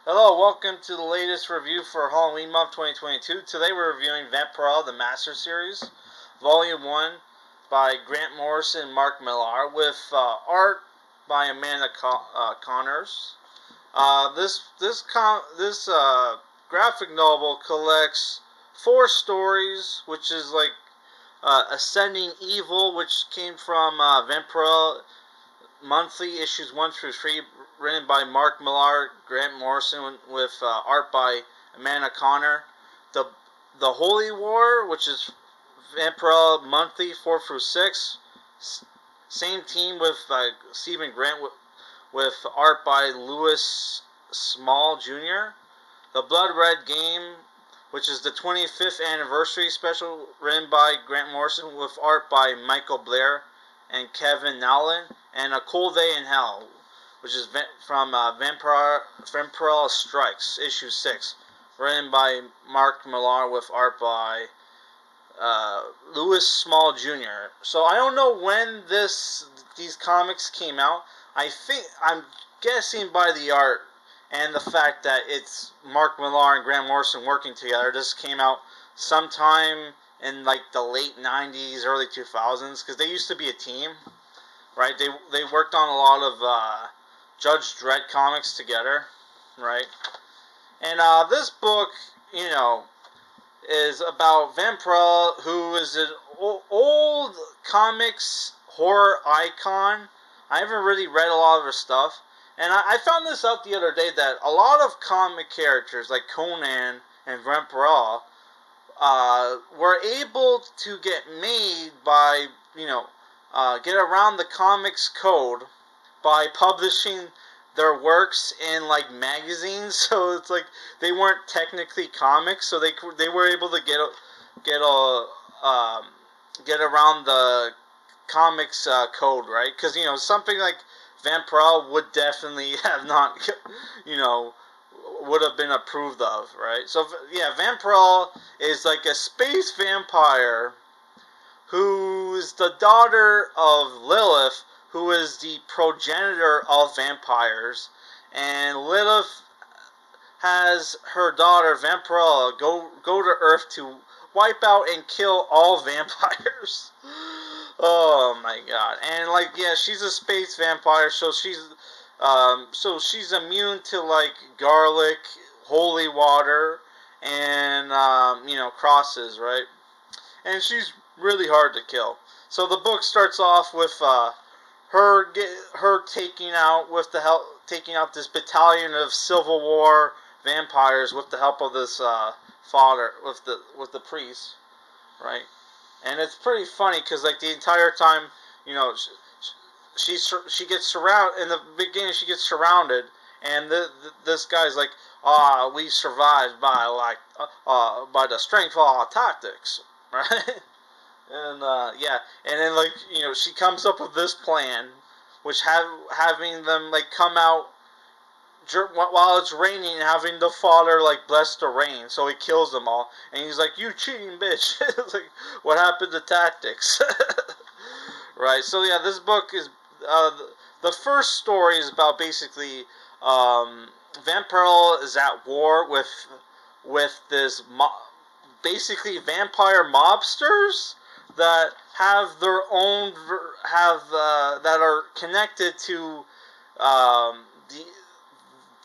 Hello, welcome to the latest review for Halloween month 2022. Today we're reviewing Vampirella, the Masters series, Volume 1 by Grant Morrison and Mark Millar, with art by Amanda Connors. This graphic novel collects 4 stories, which is like Ascending Evil, which came from Vampirella monthly issues 1 through 3, written by Mark Millar, Grant Morrison, with art by Amanda Connor. The the Holy War, which is Vampirella monthly 4 through 6, same team with Stephen Grant with art by Lewis Small Jr. The Blood Red Game, which is the 25th anniversary special, written by Grant Morrison with art by Michael Blair and Kevin Nowlin, and A Cold Day in Hell, which is from Vampirella Strikes, issue 6, written by Mark Millar with art by Lewis Small Jr. So I don't know when these comics came out. I'm guessing by the art and the fact that it's Mark Millar and Grant Morrison working together. This came out sometime in like the late 90s, early 2000s, because they used to be a team, right? They worked on a lot of Judge Dredd comics together, right? And this book, you know, is about Vampirella, who is an old comics horror icon. I haven't really read a lot of her stuff. And I found this out the other day that a lot of comic characters like Conan and Vampirella were able to get made by, get around the comics code by publishing their works in like magazines. So it's like they weren't technically comics, so they were able to um, get around the comics code, right? Because something like Vampirella would definitely have not, you know, would have been approved of, right? So yeah, Vampirella is like a space vampire who's the daughter of Lilith, who is the progenitor of vampires, and Lilith has her daughter Vampirella go to Earth to wipe out and kill all vampires. Oh my god! And like, yeah, she's a space vampire, so she's immune to like garlic, holy water, and crosses, right? And she's really hard to kill. So the book starts off with her taking out this battalion of Civil War vampires with the help of this father with the priest, right? And it's pretty funny because like the entire time, you know, she gets surrounded in the beginning. She gets surrounded, and this guy's like, we survived by by the strength of our tactics, right? And yeah, and then like she comes up with this plan, which having them like come out while it's raining, and having the father like bless the rain, so he kills them all, and he's like, "You cheating bitch!" It's like, what happened to tactics, right? So yeah, this book is the first story is about basically Vampirella is at war with this basically vampire mobsters that have their own that are connected to the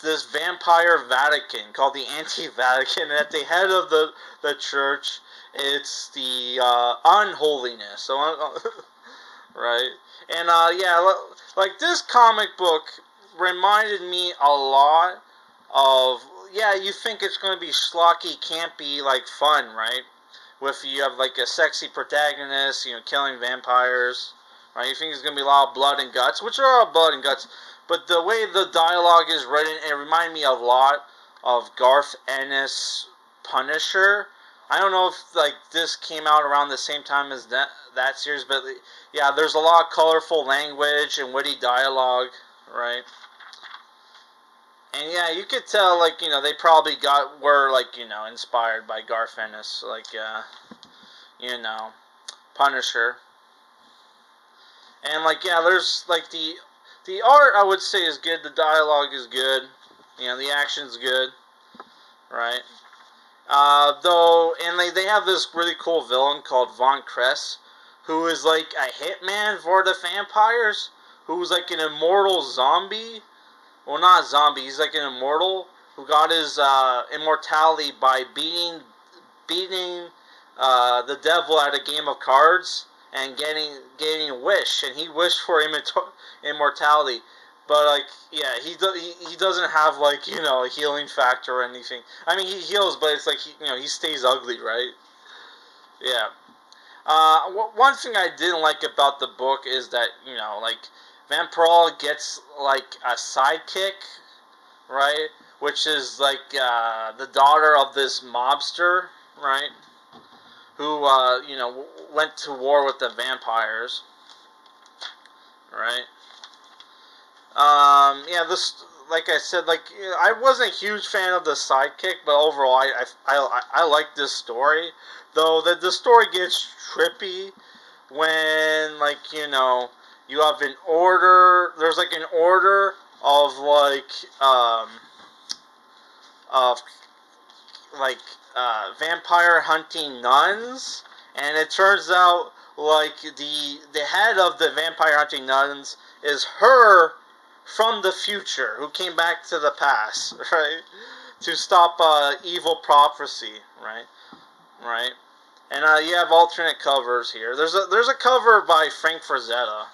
this vampire Vatican called the Anti-Vatican, and at the head of the church, it's the unholiness. So, right, and yeah, like this comic book reminded me a lot of, yeah. You think it's going to be schlocky, campy, like fun, right? With you have like a sexy protagonist, killing vampires, right? You think it's gonna be a lot of blood and guts, which are all blood and guts, but the way the dialogue is written, it reminded me a lot of Garth Ennis' Punisher. I don't know if like this came out around the same time as that series, but yeah, there's a lot of colorful language and witty dialogue, right? And yeah, you could tell like they probably were like inspired by Garth Ennis, like you know, Punisher. And like, yeah, there's like the art I would say is good. The dialogue is good. You know, the action's good, right? And they have this really cool villain called Von Kress, who is like a hitman for the vampires, who's like an immortal zombie. Well, not zombie. He's like an immortal who got his immortality by beating the devil at a game of cards and getting a wish, and he wished for immortality. But like, yeah, he doesn't have like a healing factor or anything. I mean, he heals, but it's like he stays ugly, right? Yeah. One thing I didn't like about the book is that like Vampirella gets like a sidekick, right? Which is like the daughter of this mobster, right? Who went to war with the vampires, right? Yeah, this, like I said, like I wasn't a huge fan of the sidekick, but overall, I like this story. Though the story gets trippy when you have an order. There's like an order of of like vampire hunting nuns, and it turns out like the head of the vampire hunting nuns is her from the future who came back to the past, right, to stop evil prophecy, right. And you have alternate covers here. There's a cover by Frank Frazetta,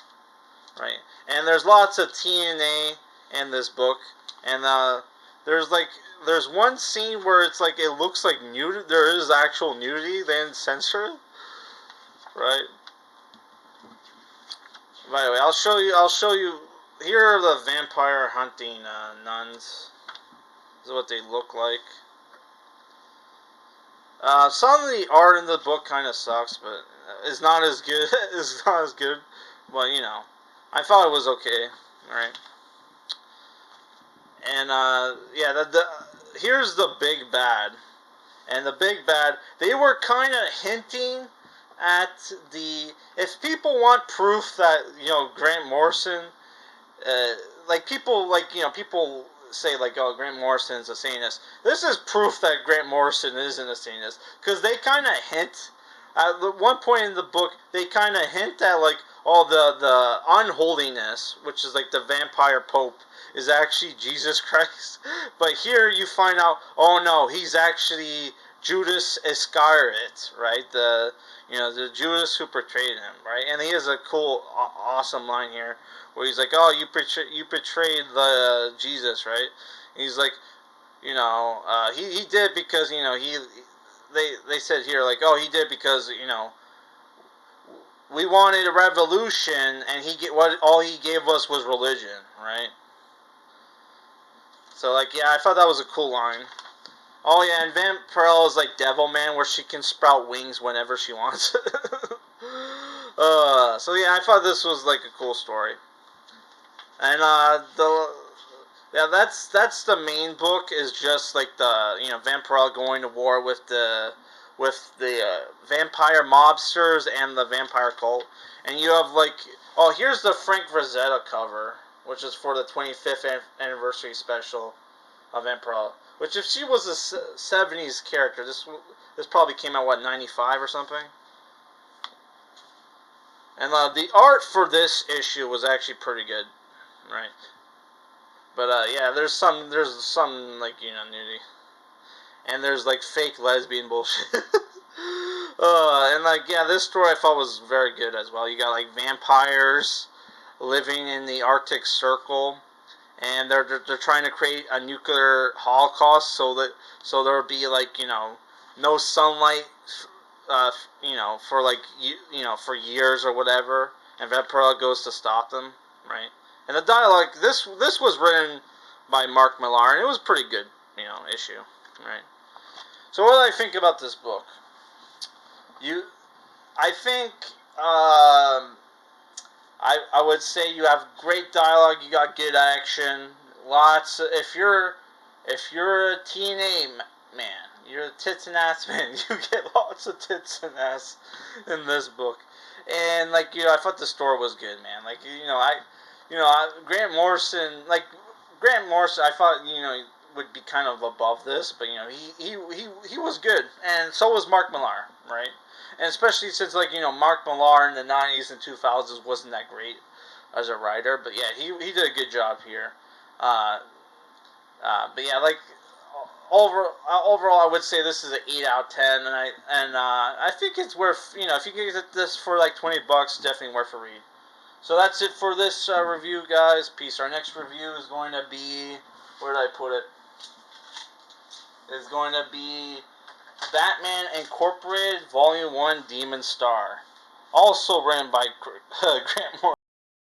right, and there's lots of TNA in this book, and there's like there's one scene where it's like it looks like nudity. There is actual nudity. They didn't censor it, right? By the way, I'll show you. Here are the vampire hunting nuns. This is what they look like. Some of the art in the book kind of sucks, but it's not as good. It's not as good, but I thought it was okay. All right. And yeah, here's the big bad. And the big bad, they were kind of hinting at if people want proof that Grant Morrison, people say like, oh, Grant Morrison's a Satanist. This is proof that Grant Morrison isn't a Satanist, because they kind of hint at one point in the book. They kind of hint at like all the unholiness, which is like the vampire pope, is actually Jesus Christ. But here you find out, oh no, he's actually Judas Iscariot, right? The Judas who portrayed him, right? And he has a cool, awesome line here where he's like, oh, you betrayed the Jesus, right? And he's like, he did because they said here like, oh, he did because we wanted a revolution, and all he gave us was religion, right? So like, yeah, I thought that was a cool line. Oh yeah, and Vampirella is like Devil Man, where she can sprout wings whenever she wants. So yeah, I thought this was like a cool story. And that's the main book, is just like the Vampirella going to war with the vampire mobsters and the vampire cult. And you have like, oh, here's the Frank Frazetta cover, which is for the 25th anniversary special of Vampirella. Which, if she was a 70s character, this probably came out, 95 or something? And the art for this issue was actually pretty good, right? But yeah, there's some like nudity, and there's like fake lesbian bullshit. And like, yeah, this story I thought was very good as well. You got like vampires living in the Arctic Circle, and they're trying to create a nuclear holocaust so there'll be like no sunlight, for like for years or whatever, and Vampirella goes to stop them, right? And the dialogue, this was written by Mark Millar, and it was pretty good, issue, right? So what do I think about this book? I think I would say you have great dialogue, you got good action, lots. If you're a TNA man, you're a tits and ass man, you get lots of tits and ass in this book. And like I thought the story was good, man. Like Grant Morrison, like Grant Morrison, I thought would be kind of above this, but he was good, and so was Mark Millar, right? And especially since Mark Millar in the '90s and 2000s wasn't that great as a writer, but yeah, he did a good job here. Uh, but yeah, overall, I would say this is an 8 out of 10, and I think it's worth if you can get this for like $20, definitely worth a read. So that's it for this review, guys. Peace. Our next review is going to be, where did I put it? It's going to be Batman Incorporated Volume 1 Demon Star. Also written by Grant Morrison.